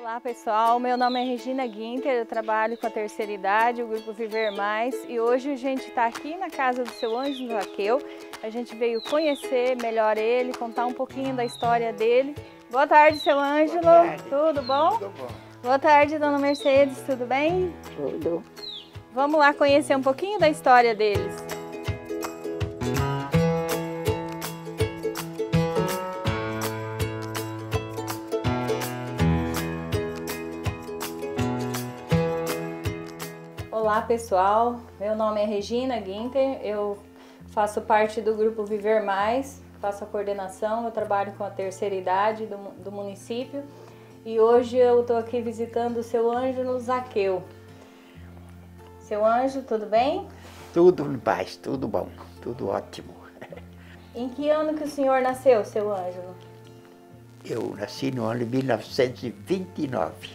Olá pessoal, meu nome é Regina Guinter, eu trabalho com a terceira idade, o grupo Viver Mais, e hoje a gente está aqui na casa do seu Ângelo Zaqueu. A gente veio conhecer melhor ele, contar um pouquinho da história dele. Boa tarde, seu Ângelo. Boa tarde. Tudo bom? Tudo bom. Boa tarde, dona Mercedes, tudo bem? Tudo. Vamos lá conhecer um pouquinho da história deles. Olá pessoal, meu nome é Regina Guinter, eu faço parte do grupo Viver Mais, faço a coordenação, eu trabalho com a terceira idade do município e hoje eu estou aqui visitando o seu Ângelo Zaqueu. Seu Ângelo, tudo bem? Tudo em paz, tudo bom, tudo ótimo. Em que ano que o senhor nasceu, seu Ângelo? Eu nasci no ano de 1929.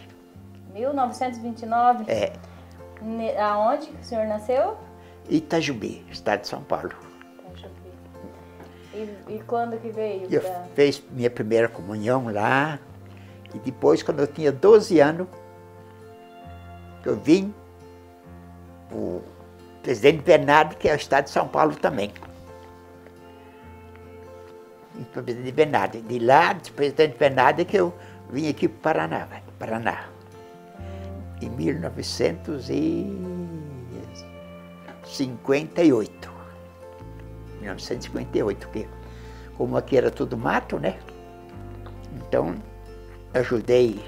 1929? É, Aonde que o senhor nasceu? Itajubi, estado de São Paulo. E quando que veio? Eu fiz minha primeira comunhão lá e depois, quando eu tinha 12 anos, eu vim o presidente Bernardo, que é o estado de São Paulo também. O presidente Bernardo. De lá, do presidente Bernardo, é que eu vim aqui para o Paraná. Em 1958. 1958, porque como aqui era tudo mato, né? Então, ajudei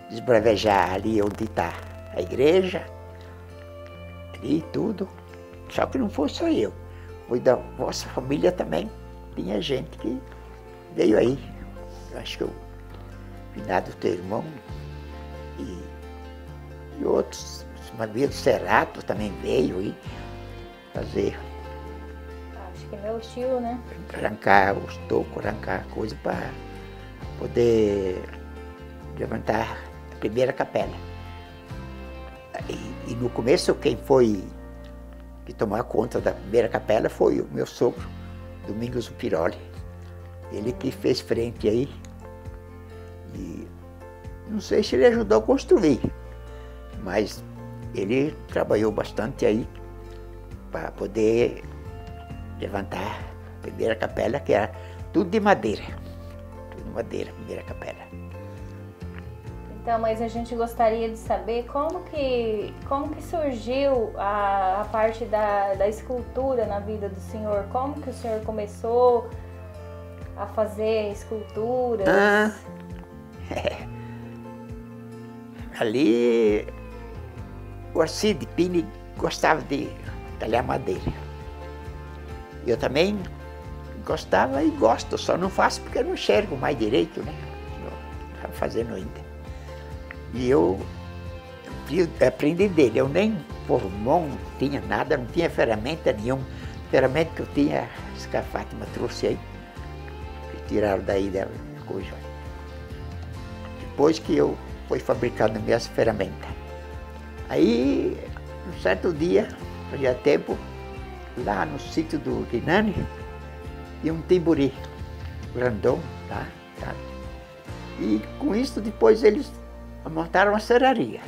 a desbravejar ali onde está a igreja, ali e tudo. Só que não foi só eu, foi da vossa família também. Tinha gente que veio aí. Eu acho que o finado teu irmão e outros, Manuel Cerato também veio aí fazer. Acho que é meu tio, né? Arrancar os tocos, arrancar coisa para poder levantar a primeira capela. E no começo quem foi que tomou conta da primeira capela foi o meu sogro, Domingos Piroli. Ele que fez frente aí. E não sei se ele ajudou a construir, mas ele trabalhou bastante aí para poder levantar a primeira capela, que era tudo de madeira. Tudo de madeira, a primeira capela. Então, mas a gente gostaria de saber como que surgiu a parte da escultura na vida do senhor? Como que o senhor começou a fazer esculturas? Ali, o Arcide Pini gostava de talhar madeira. Eu também gostava e gosto, só não faço porque eu não enxergo mais direito, né? Estava fazendo ainda. E eu aprendi dele. Eu nem formão não tinha nada, não tinha ferramenta nenhuma. A ferramenta que eu tinha, esse que a Fátima trouxe aí, que tiraram daí da coisa. Depois que eu fui fabricando minhas ferramentas. Aí, um certo dia, fazia tempo, lá no sítio do Rinani, tinha um timburi grandão, tá? E com isso depois eles montaram uma serraria,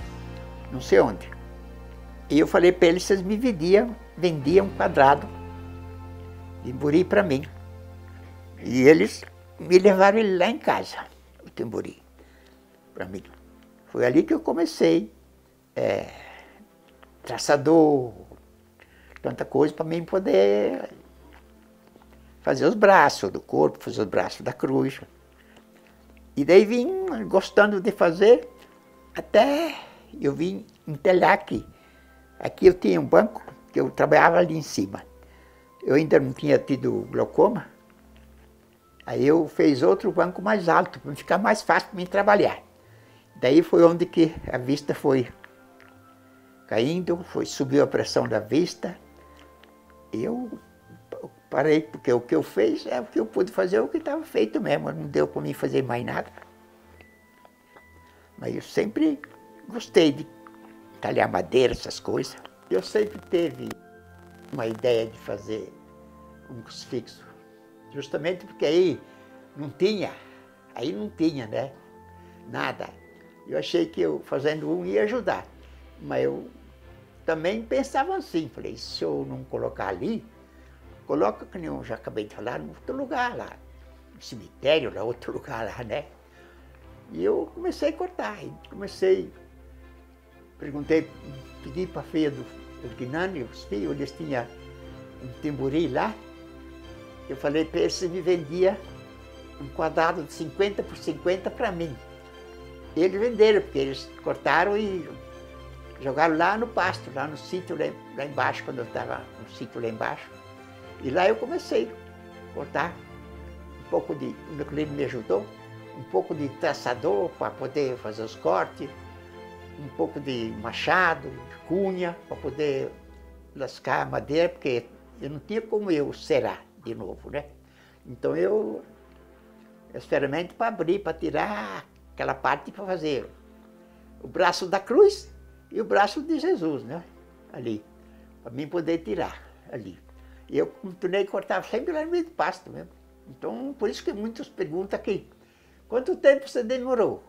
não sei onde. E eu falei para eles se eles me vendiam um quadrado de timburi para mim. E eles me levaram ele lá em casa, o timburi, para mim. Foi ali que eu comecei, traçador, tanta coisa para mim poder fazer os braços do corpo, fazer os braços da cruz. E daí vim gostando de fazer, até eu vim entelhar aqui. Aqui eu tinha um banco, que eu trabalhava ali em cima. Eu ainda não tinha tido glaucoma, aí eu fiz outro banco mais alto, para ficar mais fácil para mim trabalhar. Daí foi onde que a vista foi caindo, subiu a pressão da vista. Eu parei, porque o que eu fiz é o que eu pude fazer, o que estava feito mesmo, não deu para mim fazer mais nada. Mas eu sempre gostei de talhar madeira, essas coisas. Eu sempre tive uma ideia de fazer um crucifixo, justamente porque aí não tinha, né, nada. Eu achei que eu fazendo um ia ajudar, mas eu também pensava assim, falei, se eu não colocar ali, coloca, que nem eu já acabei de falar, em outro lugar lá, no cemitério, lá, outro lugar lá, né? E eu comecei a cortar, perguntei, pedi para a feia do Guinani, os filhos, eles tinham um timburi lá, eu falei para eles se me vendia um quadrado de 50 por 50 para mim. E eles venderam, porque eles cortaram e jogaram lá no pasto, lá no sítio lá embaixo, quando eu estava no sítio lá embaixo. E lá eu comecei a cortar um pouco de, o meu cliente me ajudou, um pouco de traçador para poder fazer os cortes, um pouco de machado, de cunha, para poder lascar a madeira, porque eu não tinha como eu cerar de novo, né? Então eu experimento para abrir, para tirar aquela parte para fazer o braço da cruz e o braço de Jesus, né? Ali, para mim poder tirar ali. E eu continuei a cortar sempre lá no meio do pasto mesmo. Então, por isso que muitos perguntam aqui, quanto tempo você demorou?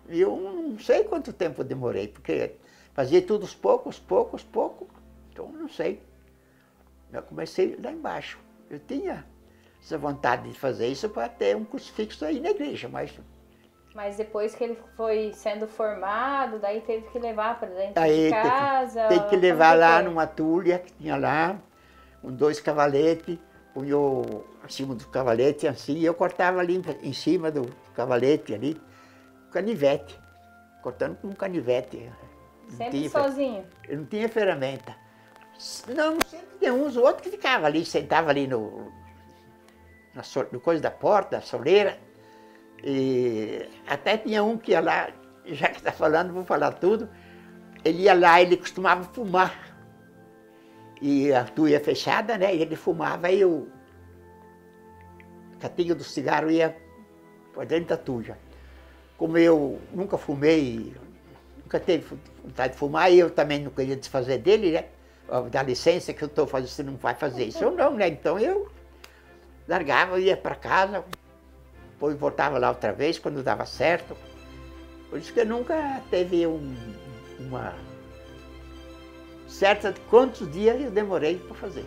E eu não sei quanto tempo eu demorei, porque fazia tudo aos poucos, então não sei. Eu comecei lá embaixo. Eu tinha essa vontade de fazer isso para ter um crucifixo aí na igreja, Mas depois que ele foi sendo formado, daí teve que levar para dentro aí de casa? tem que levar lá numa tulha que tinha lá, com 2 cavaletes, punhou acima do cavalete assim, e eu cortava ali em cima do cavalete ali, com canivete, cortando com um canivete. Sempre sozinho? Eu não tinha ferramenta. Não, sempre tinha uns, o outro que ficava ali, sentava ali no coisa da porta, da soleira. E até tinha um que ia lá, já que está falando, vou falar tudo. Ele ia lá, ele costumava fumar. E a tuia fechada, né? E ele fumava e o catinho do cigarro ia por dentro da tuia. Como eu nunca fumei, nunca teve vontade de fumar, e eu também não queria desfazer dele, né? Dá licença que eu estou fazendo, você não vai fazer isso ou não, né? Então eu largava, ia para casa, depois voltava lá outra vez, quando dava certo. Por isso que nunca teve uma certa de quantos dias eu demorei para fazer.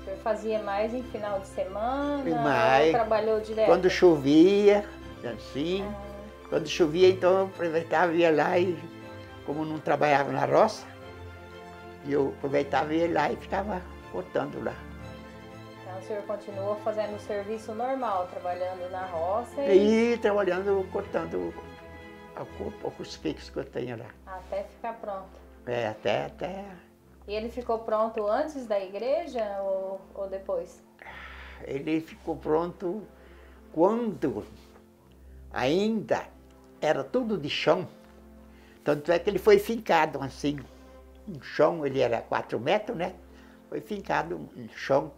O senhor fazia mais em final de semana? Ou trabalhou direto? Quando chovia, assim. Quando chovia, então eu aproveitava e ia lá e, como não trabalhava na roça, eu aproveitava e ia lá e ficava cortando lá. Então o senhor continuou fazendo o serviço normal, trabalhando na roça e trabalhando, cortando o crucifixo que eu tenho lá. Até ficar pronto. Até. E ele ficou pronto antes da igreja ou depois? Ele ficou pronto quando ainda era tudo de chão. Tanto é que ele foi fincado assim, no chão, ele era 4 metros, né? Foi fincado no chão.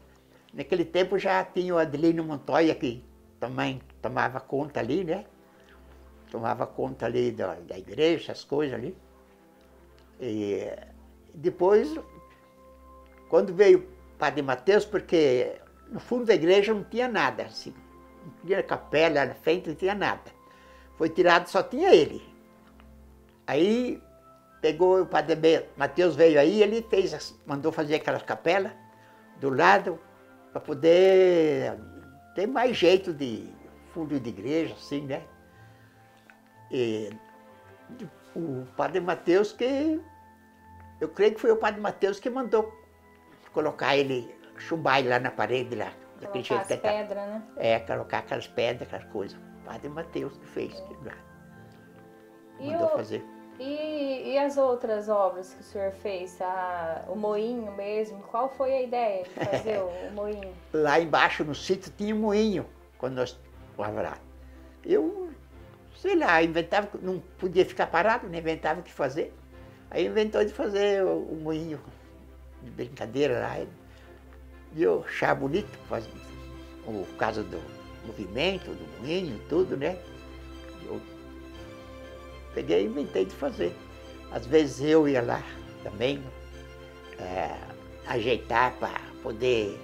Naquele tempo já tinha o Adelino Montoya, que também tomava conta ali, né? Tomava conta ali da igreja, as coisas ali. E depois, quando veio o Padre Mateus, porque no fundo da igreja não tinha nada, assim, não tinha capela na frente, não tinha nada. Foi tirado, só tinha ele. Aí pegou o Padre Mateus, veio aí, ele mandou fazer aquelas capelas do lado, para poder ter mais jeito de fundo de igreja, assim, né? E o Padre Mateus eu creio que foi o Padre Mateus que mandou colocar ele, chumbar ele lá na parede, lá. Colocar as pedras, né? Colocar aquelas pedras, aquelas coisas. O Padre Mateus que fez aquilo lá. Mandou fazer. E as outras obras que o senhor fez? O moinho mesmo, qual foi a ideia de fazer o moinho? Lá embaixo no sítio tinha um moinho, quando nós estávamos lá. Eu, sei lá, inventava, não podia ficar parado, né? Inventava o que fazer. Aí inventou de fazer o moinho de brincadeira lá. E eu achava bonito, o caso do movimento, do moinho, tudo, né? Eu peguei e inventei de fazer. Às vezes eu ia lá também, ajeitar para poder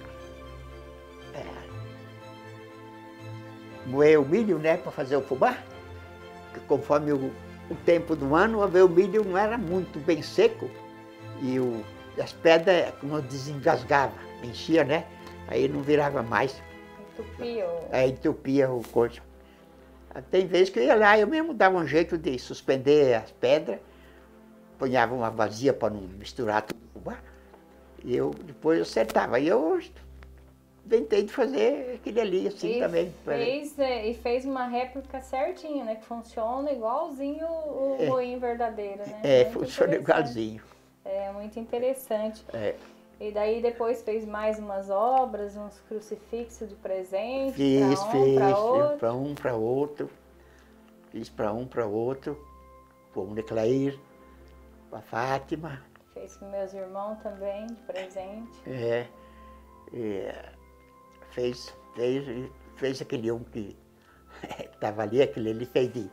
moer o milho, né? Para fazer o fubá. Porque conforme o tempo do ano, o milho não era muito bem seco e as pedras, como desengasgava, enchia, né? Aí não virava mais. Entupia. Aí entupia o coisa. Tem vezes que eu ia lá, eu mesmo dava um jeito de suspender as pedras, ponhava uma vazia para não misturar tudo. E depois eu acertava. E eu inventei de fazer aquele ali assim também. Fez uma réplica certinha, né? Que funciona igualzinho o moinho verdadeiro, né? Funciona igualzinho. É muito interessante. É. E daí depois fez mais umas obras, uns crucifixos de presente. Fiz para um, para outro. Fiz para um, para outro. Para o Neclair, para a Fátima. Fez para meus irmãos também, de presente. Fez aquele um que estava ali, aquele ele fez de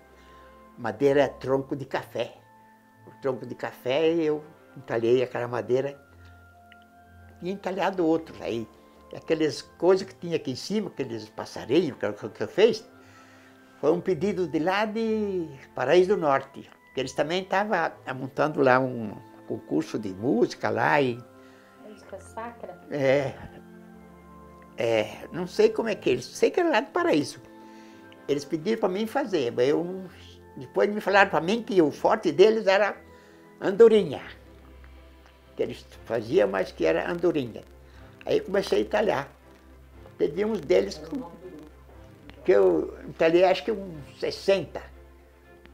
madeira tronco de café. O tronco de café eu entalhei aquela madeira e entalhado outros. Aí aquelas coisas que tinha aqui em cima, aqueles passarinhos que eu fiz, foi um pedido de lá de Paraíso do Norte, que eles também estavam montando lá um concurso de música lá e... Música sacra? Não sei como é que eles... Sei que era lá de Paraíso. Eles pediram para mim fazer, mas depois me falaram para mim que o forte deles era andorinha. Que eles faziam, mas que era andorinha. Aí eu comecei a entalhar. Teve uns deles que eu entalhei acho que uns 60.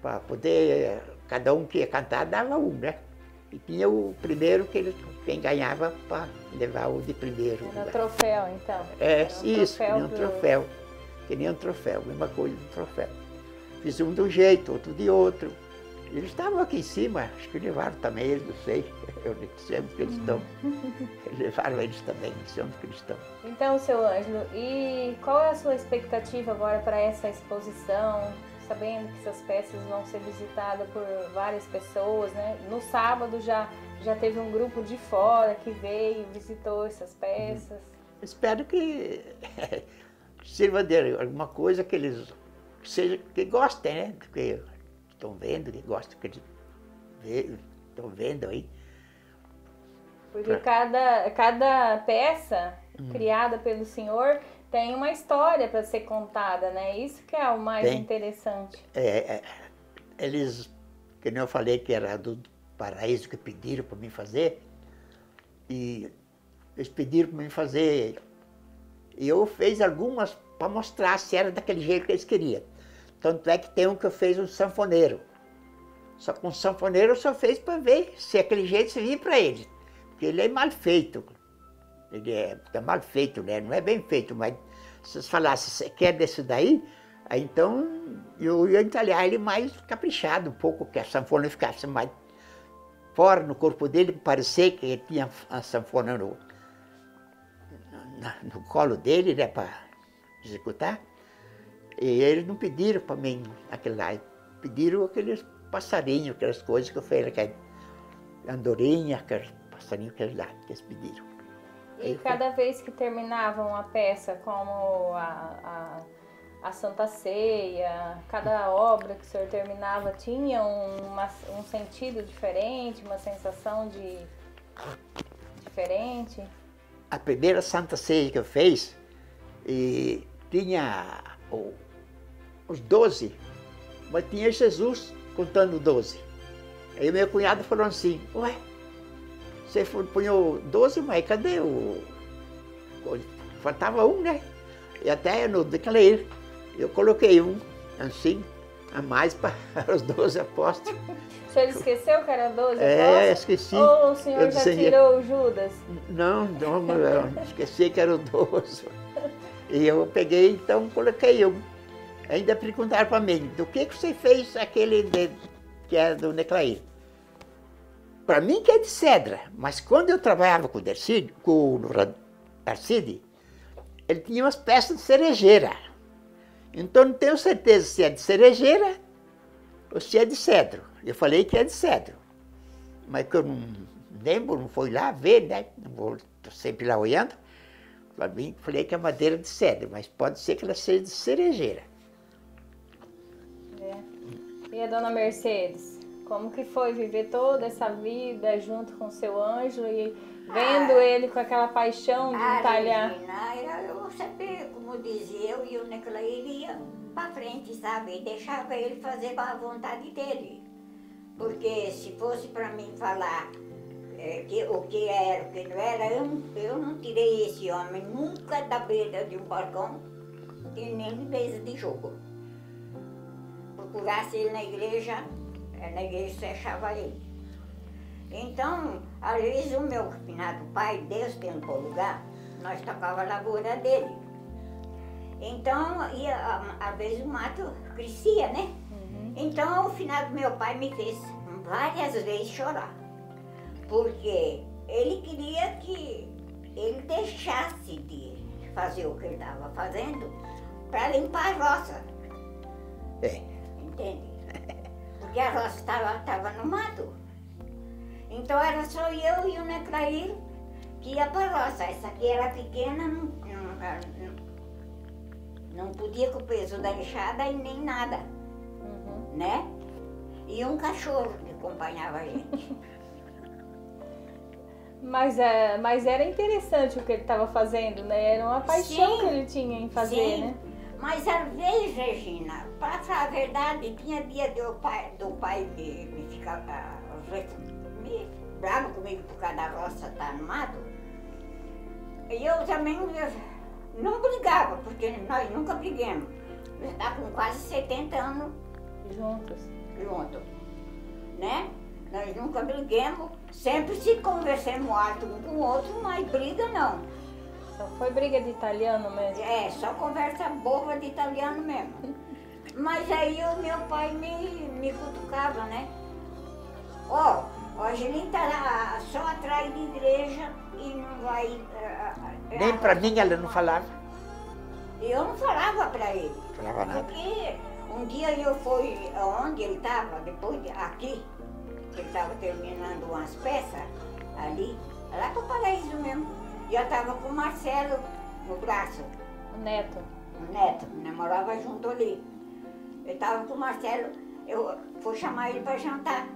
Para poder... Cada um que ia cantar dava um, né? E tinha o primeiro que quem ganhava para levar o de primeiro. Era um troféu, então? Isso, que nem um troféu. Que nem um troféu, mesma coisa, um troféu. Fiz um de um jeito, outro de outro. Eles estavam aqui em cima, acho que levaram também eles, não sei. Eu nem sei onde que eles estão. Levaram eles também, não sei onde que eles estão. Então, seu Ângelo, e qual é a sua expectativa agora para essa exposição? Sabendo que essas peças vão ser visitadas por várias pessoas, né? No sábado já teve um grupo de fora que veio, visitou essas peças. Espero que sirva de alguma coisa que eles que gostem, né? Que estão vendo, que gostam, que estão vendo aí. Porque cada peça criada pelo senhor tem uma história para ser contada, né? Isso que é o mais interessante. Eles, que nem eu falei que era do Paraíso que pediram para mim fazer, e eles pediram para mim fazer, e eu fiz algumas para mostrar se era daquele jeito que eles queriam. Tanto é que tem um que eu fiz um sanfoneiro. Só que um sanfoneiro eu só fez para ver se aquele jeito se vinha para ele. Porque ele é mal feito. Ele é mal feito, né? Não é bem feito, mas se vocês falassem, você quer desse daí? Aí então eu ia entalhar ele mais caprichado um pouco, que a sanfona ficasse mais fora no corpo dele, para parecer que ele tinha a sanfona no colo dele, né, para executar. E eles não pediram para mim aquele lá, pediram aqueles passarinhos, aquelas coisas que eu fiz, aquela andorinha, aqueles passarinhos que eles pediram. E cada vez que terminavam a peça, como a Santa Ceia, cada obra que o senhor terminava tinha um sentido diferente, uma sensação diferente? A primeira Santa Ceia que eu fiz, tinha os 12, mas tinha Jesus contando 12. Aí meu cunhado falou assim, ué, você punhou 12, mas cadê faltava um, né? E até no declarei, eu coloquei um, assim, a mais para os 12 apóstolos. O senhor esqueceu que era 12 apóstolos? Esqueci. Ou o senhor já tirou o Judas? Não, esqueci que era o 12. E eu peguei, então coloquei um. Ainda perguntaram para mim, do que você fez aquele que era do Neclair? Para mim que é de cedra, mas quando eu trabalhava com o Arcide, ele tinha umas peças de cerejeira. Então não tenho certeza se é de cerejeira ou se é de cedro. Eu falei que é de cedro, mas que eu não lembro, não fui lá ver, né? Estou sempre lá olhando. Para mim, falei que é madeira de cedro, mas pode ser que ela seja de cerejeira. E E a dona Mercedes, como que foi viver toda essa vida junto com o seu Ângelo e vendo ele com aquela paixão de entalhar? Regina, eu sempre, como dizia, eu e o Neclair ia pra frente, sabe? E deixava ele fazer a vontade dele. Porque se fosse pra mim falar o que era, o que não era, eu não tirei esse homem nunca da beira de um balcão e nem de mesa de jogo. Procurasse ele na igreja se achava ele. Então, às vezes o meu finado pai, Deus tem um bom lugar, nós tocava a lavoura dele. Então, às vezes o mato crescia, né? Então, o finado meu pai me fez várias vezes chorar. Porque ele queria que ele deixasse de fazer o que ele estava fazendo para limpar a roça. Entende? Porque a roça estava no mato. Então era só eu e o Neclair que ia para a roça. Essa aqui era pequena, não podia com o peso da enxada e nem nada, né? E um cachorro que acompanhava a gente. Mas era interessante o que ele estava fazendo, né? Era uma paixão que ele tinha em fazer, sim. né? Mas às vezes, Regina, para falar a verdade, tinha dia do pai me ficar bravo comigo por causa da roça estar no mato. E eu também não brigava, porque nós nunca brigamos. Nós estávamos com quase 70 anos Juntos, né? Nós nunca brigamos, sempre se conversamos alto um com o outro, mas briga não. só foi briga de italiano mesmo. Só conversa boba de italiano mesmo. Mas aí o meu pai me cutucava, né? Ó, a Angelim tá lá só atrás de igreja e não vai... Nem pra mim ela não falava. Eu não falava pra ele. Falava nada. Porque um dia eu fui onde ele estava, depois aqui, ele estava terminando umas peças ali, lá pro Paraíso mesmo. E eu estava com o Marcelo no braço. O neto. O neto, né, morava junto ali. Eu estava com o Marcelo, eu fui chamar ele para jantar.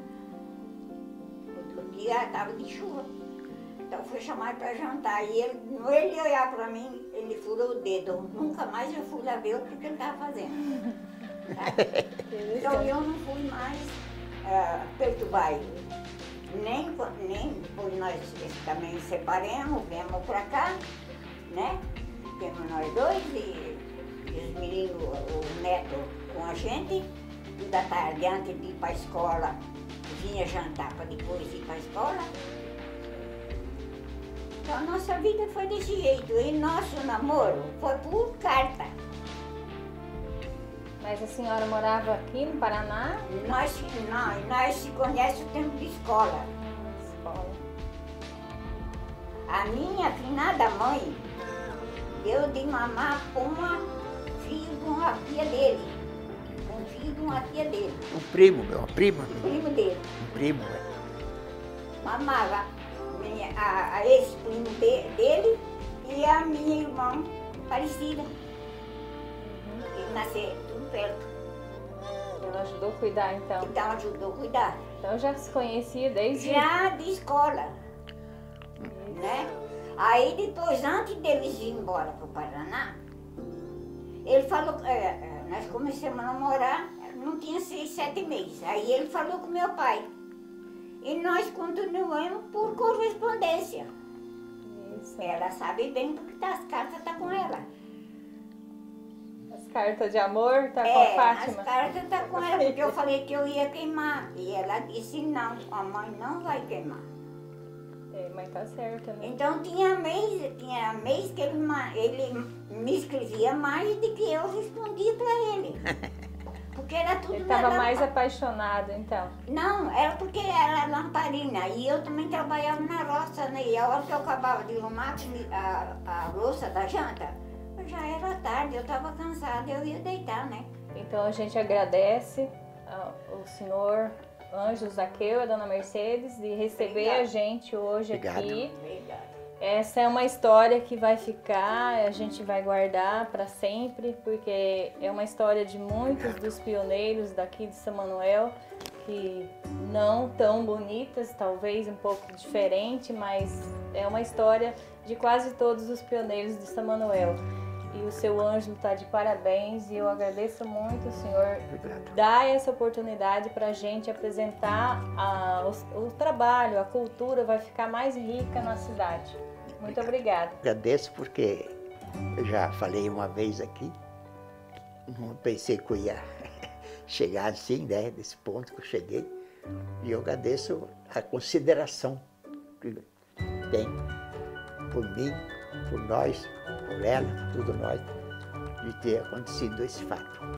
O dia estava de chuva. Então eu fui chamar ele para jantar. E ele olhar para mim, ele furou o dedo. Nunca mais eu fui lá ver o que ele estava fazendo. Então eu não fui mais perturbar ele. Nem depois nós também separamos, viemos para cá, né? Temos nós dois e os meninos, o neto com a gente. E da tarde, antes de ir para a escola, vinha jantar para depois ir para a escola. Então a nossa vida foi desse jeito. E nosso namoro foi por carta. Mas a senhora morava aqui no Paraná? Nós se conhecemos o tempo de escola. Escola. A minha finada mãe deu de mamar uma filha de uma tia dele. Um filho de uma tia dele. Um primo, meu, uma prima. Primo dele. Um primo, Mamava a ex-primo dele e a minha irmã parecida. Eles nasceram tudo perto. Ela ajudou a cuidar, então. Então ajudou a cuidar. Então já se conhecia desde... Já de escola, né? Aí depois, antes deles ir embora para o Paraná, ele falou, nós começamos a namorar, não tinha 6, 7 meses. Aí ele falou com meu pai. E nós continuamos por correspondência. Isso. Ela sabe bem porque as cartas estão com ela. As cartas de amor tá com a Fátima? As cartas estão com ela, porque eu falei que eu ia queimar. E ela disse, não, a mãe não vai queimar. Mas tá certo, né? Então tinha mês que ele me escrevia mais do que eu respondia para ele. Porque era tudo... Ele estava mais apaixonado, então. Não, era porque era lamparina. E eu também trabalhava na roça, né? E a hora que eu acabava de arrumar a louça da janta, já era tarde, eu estava cansada, eu ia deitar, né? Então a gente agradece ao senhor Ângelo Zaqueu e a dona Mercedes de receber a gente hoje Obrigado. aqui. Obrigada. Essa é uma história que vai ficar, a gente vai guardar para sempre, porque é uma história de muitos dos pioneiros daqui de São Manuel, que não tão bonitas, talvez um pouco diferente, mas é uma história de quase todos os pioneiros de São Manuel. E o seu Ângelo está de parabéns e eu agradeço muito o senhor dar essa oportunidade para a gente apresentar o trabalho, a cultura vai ficar mais rica na cidade. Muito obrigada. Agradeço porque eu já falei uma vez aqui, não pensei que eu ia chegar assim, né, desse ponto que eu cheguei. E eu agradeço a consideração que tem por mim, por nós, por ela, por tudo nós, de ter acontecido esse fato.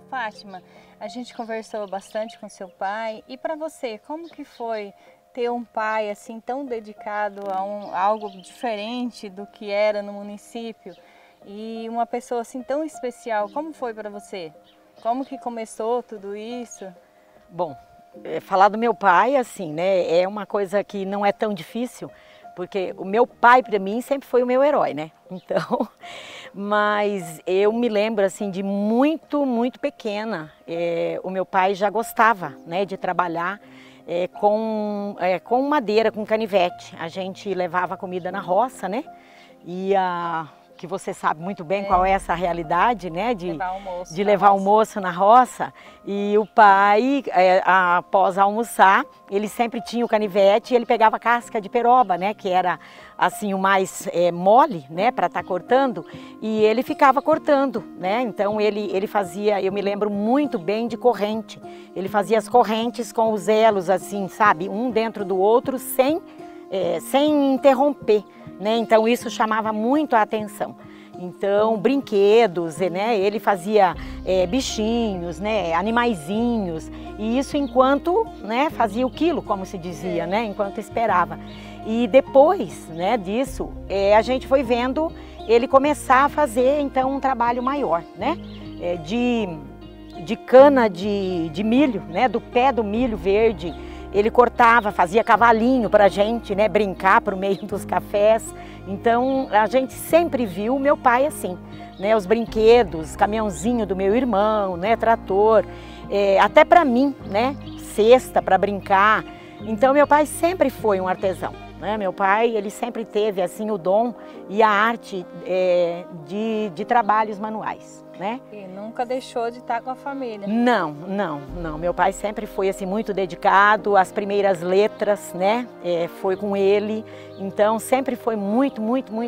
Fátima, a gente conversou bastante com seu pai e para você, como que foi ter um pai assim tão dedicado a algo diferente do que era no município e uma pessoa assim tão especial, como foi para você? Como que começou tudo isso? Bom, falar do meu pai assim, né, é uma coisa que não é tão difícil, porque o meu pai para mim sempre foi o meu herói, né? Então, mas eu me lembro assim de muito pequena, o meu pai já gostava, né, de trabalhar com madeira, com canivete. A gente levava comida na roça, né? Que você sabe muito bem qual é essa realidade, né? De levar almoço na roça. E o pai, após almoçar, ele sempre tinha o canivete e ele pegava casca de peroba, né? Que era assim o mais mole, né? Para estar cortando. E ele ficava cortando, né? Então ele fazia, eu me lembro muito bem de corrente. Ele fazia as correntes com os elos assim, sabe? Um dentro do outro sem interromper. Né? Então isso chamava muito a atenção. Então brinquedos, né? Ele fazia bichinhos, né? Animaizinhos, e isso enquanto, né, fazia o quilo, como se dizia, né? Enquanto esperava. E depois, né, disso, a gente foi vendo ele começar a fazer então um trabalho maior, né? De cana de milho, né? Do pé do milho verde. Ele cortava, fazia cavalinho para a gente, né, brincar por meio dos cafés. Então a gente sempre viu o meu pai assim, né, os brinquedos, caminhãozinho do meu irmão, né, trator, até para mim, né, cesta para brincar. Então meu pai sempre foi um artesão, né? Meu pai, ele sempre teve assim o dom e a arte de trabalhos manuais. Né? E nunca deixou de estar com a família. Não. Meu pai sempre foi assim muito dedicado. As primeiras letras, né? Foi com ele. Então sempre foi muito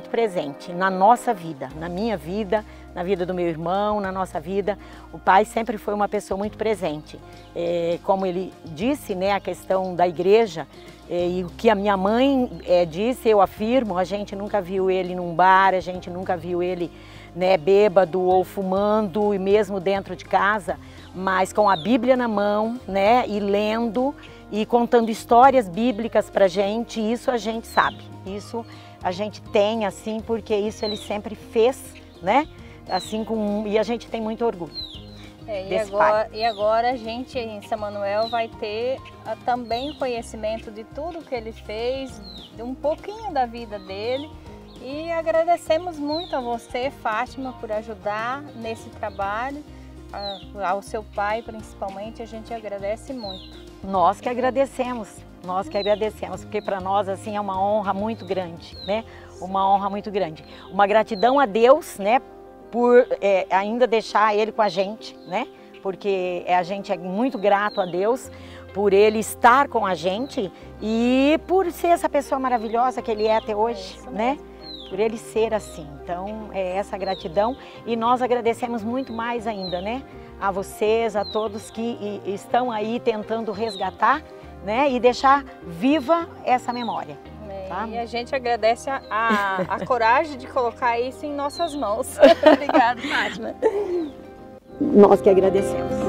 presente na nossa vida, na minha vida, na vida do meu irmão, na nossa vida. O pai sempre foi uma pessoa muito presente. Como ele disse, né? A questão da igreja. E o que a minha mãe disse, eu afirmo, a gente nunca viu ele num bar, a gente nunca viu ele, né, bêbado ou fumando, e mesmo dentro de casa, mas com a Bíblia na mão, né, e lendo e contando histórias bíblicas pra gente. Isso a gente sabe, isso a gente tem assim, porque isso ele sempre fez, né, assim, e a gente tem muito orgulho. E agora a gente em São Manuel vai ter também conhecimento de tudo que ele fez, de um pouquinho da vida dele. E agradecemos muito a você, Fátima, por ajudar nesse trabalho. ao seu pai principalmente, a gente agradece muito. Nós que agradecemos, porque para nós assim é uma honra muito grande, né? Uma honra muito grande. Uma gratidão a Deus, né? Por ainda deixar Ele com a gente, né? Porque a gente é muito grato a Deus por Ele estar com a gente e por ser essa pessoa maravilhosa que Ele é até hoje, né? Por Ele ser assim. Então, é essa gratidão e nós agradecemos muito mais ainda, né? A vocês, a todos que estão aí tentando resgatar, né? E deixar viva essa memória. Tá? E a gente agradece a coragem de colocar isso em nossas mãos. Obrigada, Fátima. Nós que agradecemos.